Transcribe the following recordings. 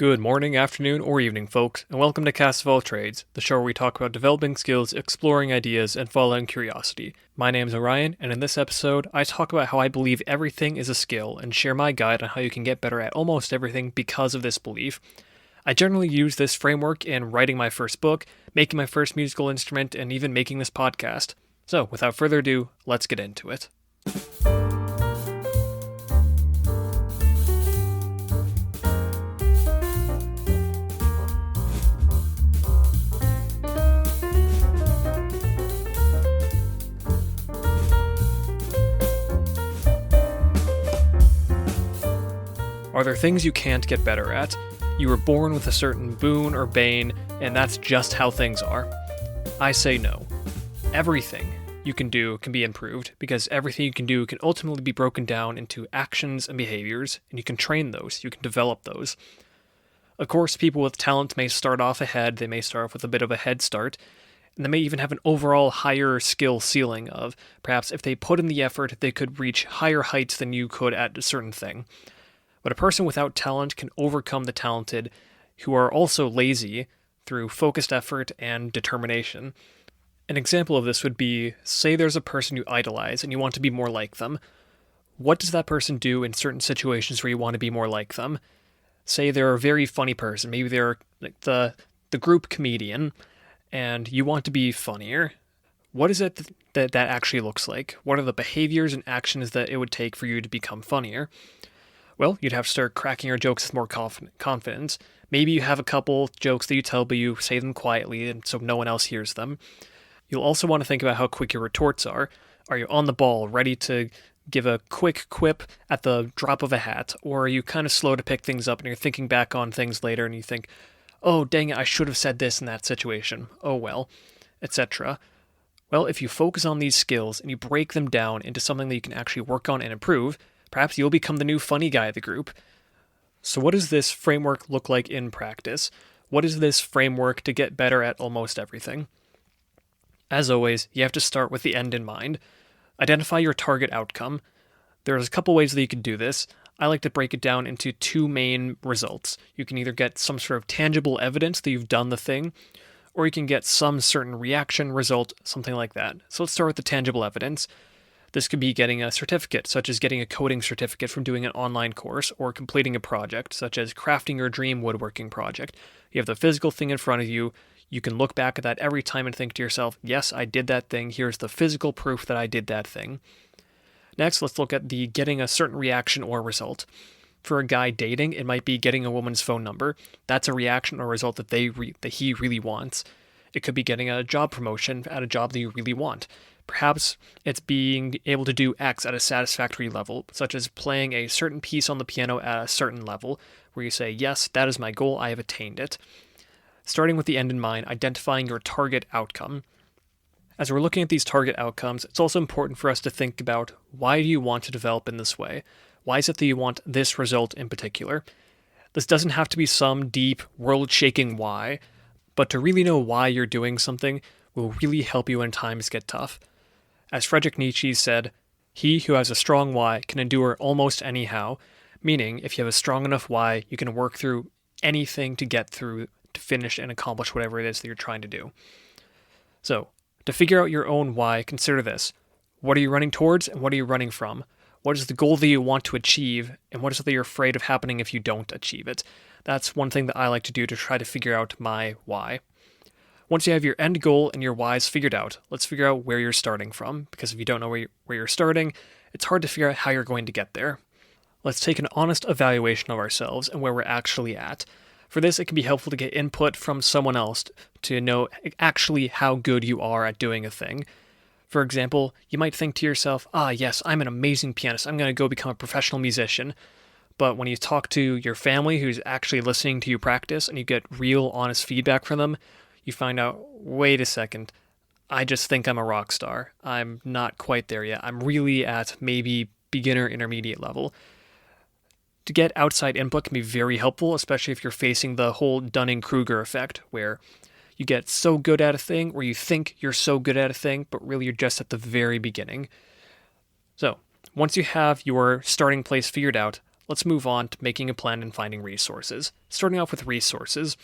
Good morning, afternoon, or evening, folks, and welcome to Cast of All Trades, the show where we talk about developing skills, exploring ideas, and following curiosity. My name's Orion, and in this episode, I talk about how I believe everything is a skill and share my guide on how you can get better at almost everything because of this belief. I generally use this framework in writing my first book, making my first musical instrument, and even making this podcast. So, without further ado, let's get into it. Are there things you can't get better at? You were born with a certain boon or bane, and that's just how things are. I say no. Everything you can do can be improved, because everything you can do can ultimately be broken down into actions and behaviors, and you can train those, you can develop those. Of course, people with talent may start off ahead, they may start off with a bit of a head start, and they may even have an overall higher skill ceiling of, perhaps if they put in the effort, they could reach higher heights than you could at a certain thing. But a person without talent can overcome the talented, who are also lazy, through focused effort and determination. An example of this would be, say there's a person you idolize and you want to be more like them. What does that person do in certain situations where you want to be more like them? Say they're a very funny person, maybe they're like the group comedian, and you want to be funnier. What is it that actually looks like? What are the behaviors and actions that it would take for you to become funnier? Well, you'd have to start cracking your jokes with more confidence. Maybe you have a couple jokes that you tell, but you say them quietly, and so no one else hears them. You'll also want to think about how quick your retorts are. Are you on the ball, ready to give a quick quip at the drop of a hat? Or are you kind of slow to pick things up and you're thinking back on things later and you think, oh, dang it, I should have said this in that situation. Oh well, etc. Well, if you focus on these skills and you break them down into something that you can actually work on and improve, perhaps you'll become the new funny guy of the group. So what does this framework look like in practice? What is this framework to get better at almost everything? As always, you have to start with the end in mind. Identify your target outcome. There's a couple ways that you can do this. I like to break it down into two main results. You can either get some sort of tangible evidence that you've done the thing, or you can get some certain reaction result, something like that. So let's start with the tangible evidence. This could be getting a certificate, such as getting a coding certificate from doing an online course, or completing a project, such as crafting your dream woodworking project. You have the physical thing in front of you. You can look back at that every time and think to yourself, yes, I did that thing. Here's the physical proof that I did that thing. Next, let's look at the getting a certain reaction or result. For a guy dating, it might be getting a woman's phone number. That's a reaction or result that he really wants. It could be getting a job promotion at a job that you really want. Perhaps it's being able to do X at a satisfactory level, such as playing a certain piece on the piano at a certain level, where you say, yes, that is my goal, I have attained it. Starting with the end in mind, identifying your target outcome. As we're looking at these target outcomes, it's also important for us to think about, why do you want to develop in this way? Why is it that you want this result in particular? This doesn't have to be some deep, world-shaking why, but to really know why you're doing something will really help you when times get tough. As Friedrich Nietzsche said, he who has a strong why can endure almost anyhow, meaning if you have a strong enough why, you can work through anything to get through, to finish and accomplish whatever it is that you're trying to do. So, to figure out your own why, consider this. What are you running towards and what are you running from? What is the goal that you want to achieve, and what is it that you're afraid of happening if you don't achieve it? That's one thing that I like to do to try to figure out my why. Once you have your end goal and your whys figured out, let's figure out where you're starting from, because if you don't know where you're starting, it's hard to figure out how you're going to get there. Let's take an honest evaluation of ourselves and where we're actually at. For this, it can be helpful to get input from someone else to know actually how good you are at doing a thing. For example, you might think to yourself, yes, I'm an amazing pianist, I'm going to go become a professional musician. But when you talk to your family who's actually listening to you practice and you get real, honest feedback from them, you find out, wait a second, I just think I'm a rock star. I'm not quite there yet. I'm really at maybe beginner intermediate level. To get outside input can be very helpful, especially if you're facing the whole Dunning-Kruger effect, where you get so good at a thing, or you think you're so good at a thing, but really you're just at the very beginning. So, once you have your starting place figured out, let's move on to making a plan and finding resources. Starting off with resources.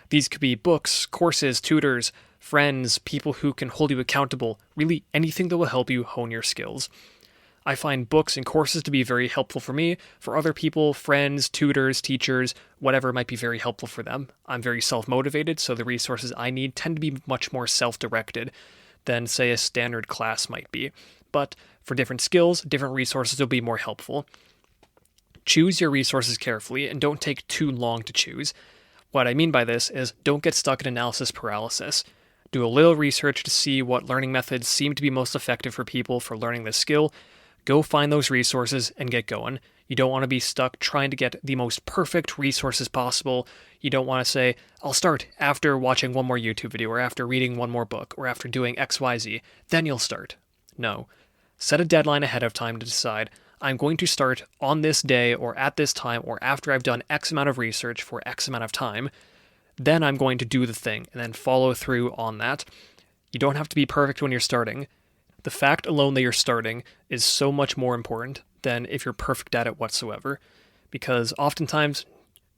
These could be books, courses, tutors, friends, people who can hold you accountable, really anything that will help you hone your skills. I find books and courses to be very helpful for me. For other people, friends, tutors, teachers, whatever might be very helpful for them. I'm very self-motivated, so the resources I need tend to be much more self-directed than, say, a standard class might be. But for different skills, different resources will be more helpful. Choose your resources carefully and don't take too long to choose. What I mean by this is don't get stuck in analysis paralysis. Do a little research to see what learning methods seem to be most effective for people for learning this skill. Go find those resources and get going. You don't want to be stuck trying to get the most perfect resources possible. You don't want to say, I'll start after watching one more YouTube video or after reading one more book or after doing XYZ. Then you'll start. No. Set a deadline ahead of time to decide, I'm going to start on this day or at this time or after I've done X amount of research for X amount of time. Then I'm going to do the thing and then follow through on that. You don't have to be perfect when you're starting. The fact alone that you're starting is so much more important than if you're perfect at it whatsoever, because oftentimes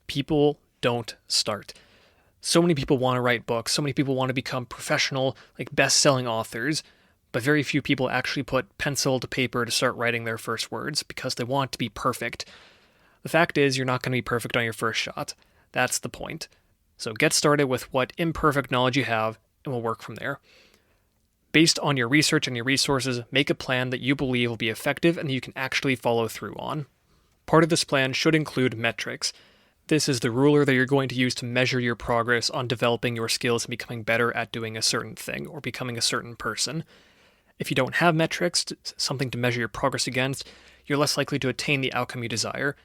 people don't start. So many people want to write books, so many people want to become professional, like best-selling authors, but very few people actually put pencil to paper to start writing their first words because they want to be perfect. The fact is, you're not going to be perfect on your first shot. That's the point. So get started with what imperfect knowledge you have, and we'll work from there. Based on your research and your resources, make a plan that you believe will be effective and that you can actually follow through on. Part of this plan should include metrics. This is the ruler that you're going to use to measure your progress on developing your skills and becoming better at doing a certain thing or becoming a certain person. If you don't have metrics, something to measure your progress against, you're less likely to attain the outcome you desire.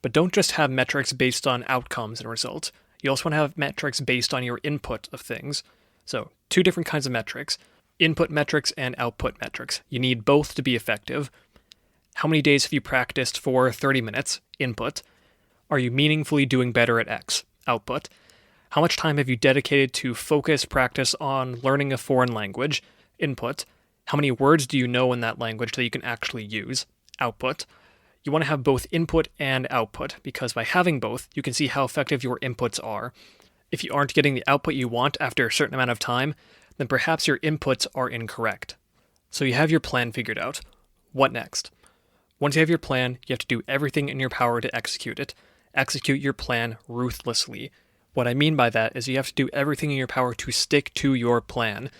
But don't just have metrics based on outcomes and results. You also want to have metrics based on your input of things. So, two different kinds of metrics. Input metrics and output metrics. You need both to be effective. How many days have you practiced for 30 minutes? Input. Are you meaningfully doing better at X? Output. How much time have you dedicated to focus practice on learning a foreign language? Input. How many words do you know in that language that you can actually use? Output. You want to have both input and output, because by having both, you can see how effective your inputs are. If you aren't getting the output you want after a certain amount of time, then perhaps your inputs are incorrect. So you have your plan figured out. What next? Once you have your plan, you have to do everything in your power to execute it. Execute your plan ruthlessly. What I mean by that is you have to do everything in your power to stick to your plan.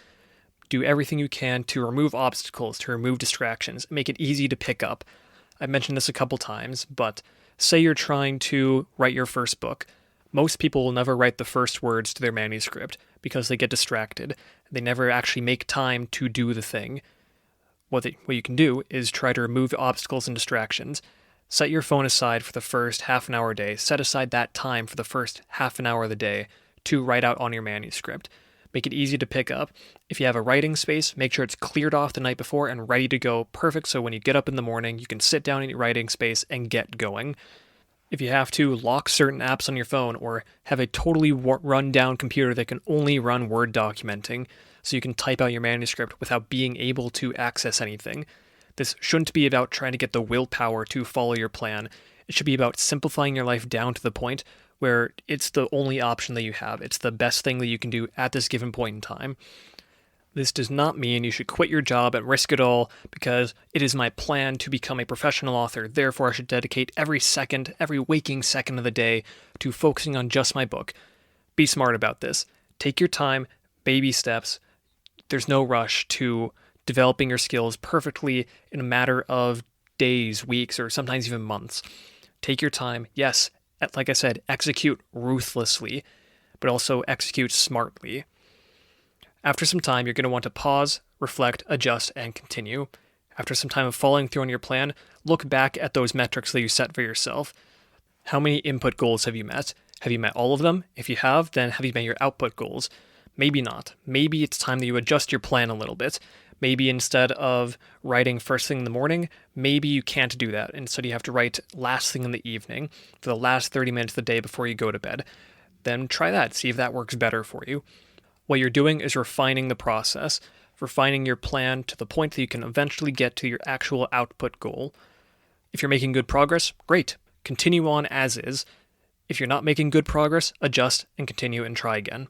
Do everything you can to remove obstacles, to remove distractions, make it easy to pick up. I've mentioned this a couple times, but say you're trying to write your first book. Most people will never write the first words to their manuscript because they get distracted. They never actually make time to do the thing. What you can do is try to remove obstacles and distractions. Set your phone aside for the first half an hour a day. Set aside that time for the first half an hour of the day to write out on your manuscript. Make it easy to pick up. If you have a writing space, make sure it's cleared off the night before and ready to go. Perfect, so when you get up in the morning, you can sit down in your writing space and get going. If you have to, lock certain apps on your phone or have a totally run-down computer that can only run Word documenting so you can type out your manuscript without being able to access anything. This shouldn't be about trying to get the willpower to follow your plan. It should be about simplifying your life down to the point where it's the only option that you have. It's the best thing that you can do at this given point in time. This does not mean you should quit your job and risk it all because it is my plan to become a professional author. Therefore, I should dedicate every waking second of the day to focusing on just my book. Be smart about this. Take your time, baby steps. There's no rush to developing your skills perfectly in a matter of days, weeks, or sometimes even months. Take your time. Yes, like I said, execute ruthlessly, but also execute smartly. After some time, you're going to want to pause, reflect, adjust, and continue. After some time of following through on your plan, look back at those metrics that you set for yourself. How many input goals have you met? Have you met all of them? If you have, then have you met your output goals? Maybe not. Maybe it's time that you adjust your plan a little bit. Maybe instead of writing first thing in the morning, maybe you can't do that. Instead, you have to write last thing in the evening for the last 30 minutes of the day before you go to bed. Then try that. See if that works better for you. What you're doing is refining the process, refining your plan to the point that you can eventually get to your actual output goal. If you're making good progress, great. continue on as is. If you're not making good progress, adjust and continue and try again.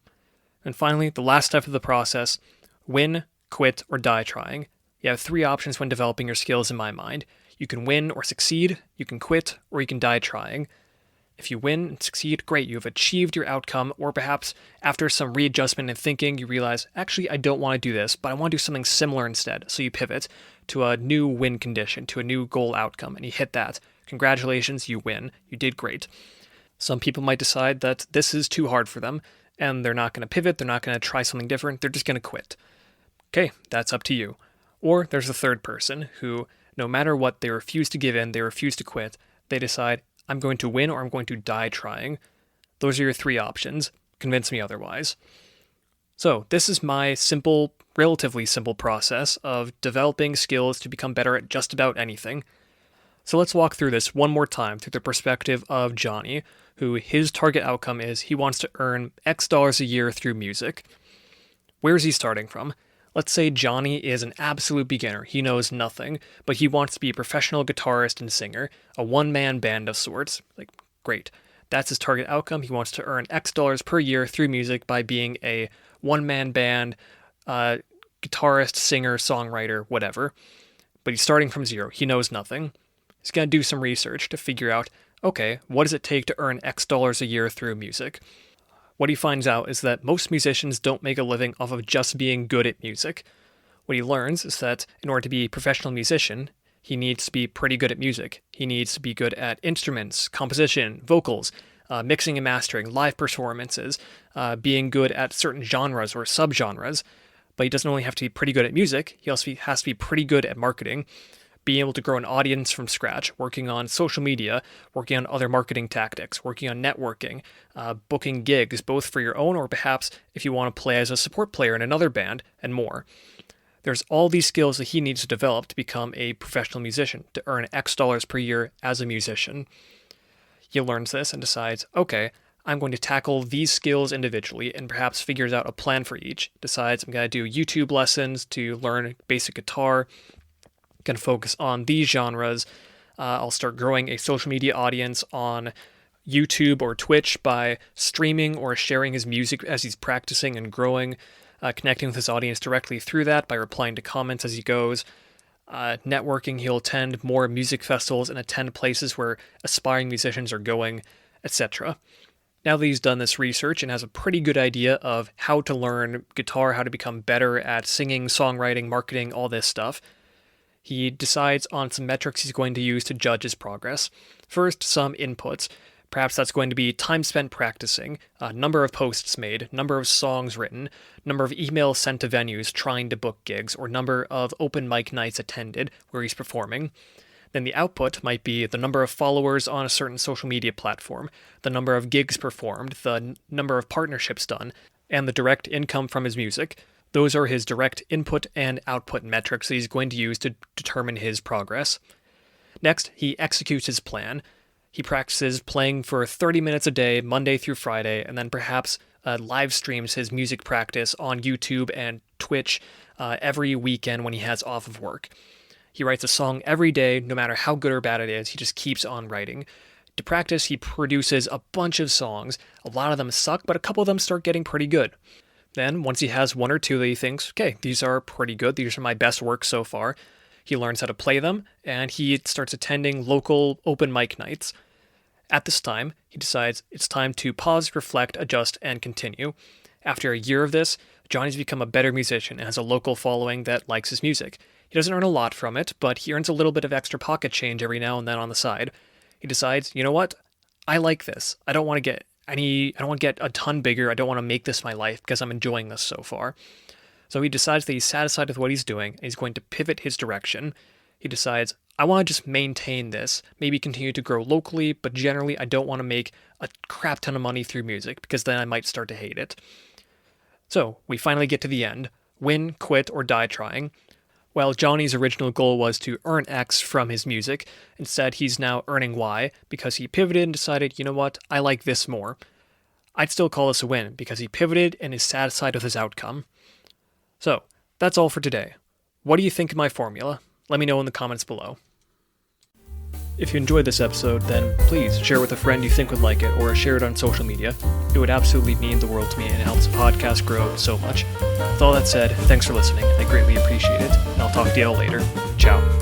And finally, the last step of the process, win, quit, or die trying. You have 3 options when developing your skills in my mind. You can win or succeed, you can quit, or you can die trying. If you win and succeed, great, you have achieved your outcome, or perhaps after some readjustment and thinking, you realize, actually, I don't want to do this, but I want to do something similar instead. So you pivot to a new win condition, to a new goal outcome, and you hit that. Congratulations, you win. You did great. Some people might decide that this is too hard for them, and they're not going to pivot, they're not going to try something different, they're just going to quit. Okay, that's up to you. Or there's a third person who, no matter what, they refuse to give in, they refuse to quit. They decide, I'm going to win or I'm going to die trying. Those are your 3 options. Convince me otherwise. So this is my simple, relatively simple process of developing skills to become better at just about anything. So let's walk through this one more time through the perspective of Johnny, who his target outcome is he wants to earn X dollars a year through music. Where is he starting from? Let's say Johnny is an absolute beginner. He knows nothing, but he wants to be a professional guitarist and singer, a one-man band of sorts. Great. That's his target outcome. He wants to earn X dollars per year through music by being a one-man band, guitarist, singer, songwriter, whatever. But he's starting from zero. He knows nothing. He's going to do some research to figure out, okay, what does it take to earn X dollars a year through music? What he finds out is that most musicians don't make a living off of just being good at music. What he learns is that in order to be a professional musician, he needs to be pretty good at music. He needs to be good at instruments, composition, vocals, mixing and mastering, live performances, being good at certain genres or subgenres. But he doesn't only have to be pretty good at music, he also has to be pretty good at marketing, being able to grow an audience from scratch, working on social media, working on other marketing tactics, working on networking, booking gigs, both for your own or perhaps if you want to play as a support player in another band, and more. There's all these skills that he needs to develop to become a professional musician, to earn X dollars per year as a musician. He learns this and decides, okay, I'm going to tackle these skills individually and perhaps figures out a plan for each. Decides I'm going to do YouTube lessons to learn basic guitar, going to focus on these genres. I'll start growing a social media audience on YouTube or Twitch by streaming or sharing his music as he's practicing and growing, connecting with his audience directly through that by replying to comments as he goes. Networking, he'll attend more music festivals and attend places where aspiring musicians are going, etc. Now that he's done this research and has a pretty good idea of how to learn guitar, how to become better at singing, songwriting, marketing, all this stuff, he decides on some metrics he's going to use to judge his progress. First, some inputs. Perhaps that's going to be time spent practicing, number of posts made, number of songs written, number of emails sent to venues trying to book gigs, or number of open mic nights attended where he's performing. Then the output might be the number of followers on a certain social media platform, the number of gigs performed, the number of partnerships done, and the direct income from his music. Those are his direct input and output metrics that he's going to use to determine his progress. Next, he executes his plan. He practices playing for 30 minutes a day, Monday through Friday, and then perhaps live streams his music practice on YouTube and Twitch every weekend when he has off of work. He writes a song every day, no matter how good or bad it is, he just keeps on writing. To practice, he produces a bunch of songs. A lot of them suck, but a couple of them start getting pretty good. Then, once he has 1 or 2 that he thinks, okay, these are pretty good, these are my best work so far, he learns how to play them, and he starts attending local open mic nights. At this time, he decides it's time to pause, reflect, adjust, and continue. After a year of this, Johnny's become a better musician and has a local following that likes his music. He doesn't earn a lot from it, but he earns a little bit of extra pocket change every now and then on the side. He decides, you know what? I like this. I don't want to get a ton bigger. I don't want to make this my life because I'm enjoying this so far. So he decides that he's satisfied with what he's doing and he's going to pivot his direction. He decides, I want to just maintain this, maybe continue to grow locally, but generally I don't want to make a crap ton of money through music because then I might start to hate it. So we finally get to the end. Win, quit, or die trying. While Johnny's original goal was to earn X from his music, instead he's now earning Y because he pivoted and decided, you know what, I like this more. I'd still call this a win because he pivoted and is satisfied with his outcome. So, that's all for today. What do you think of my formula? Let me know in the comments below. If you enjoyed this episode, then please share with a friend you think would like it, or share it on social media. It would absolutely mean the world to me, and it helps the podcast grow so much. With all that said, thanks for listening. I greatly appreciate it, and I'll talk to you all later. Ciao.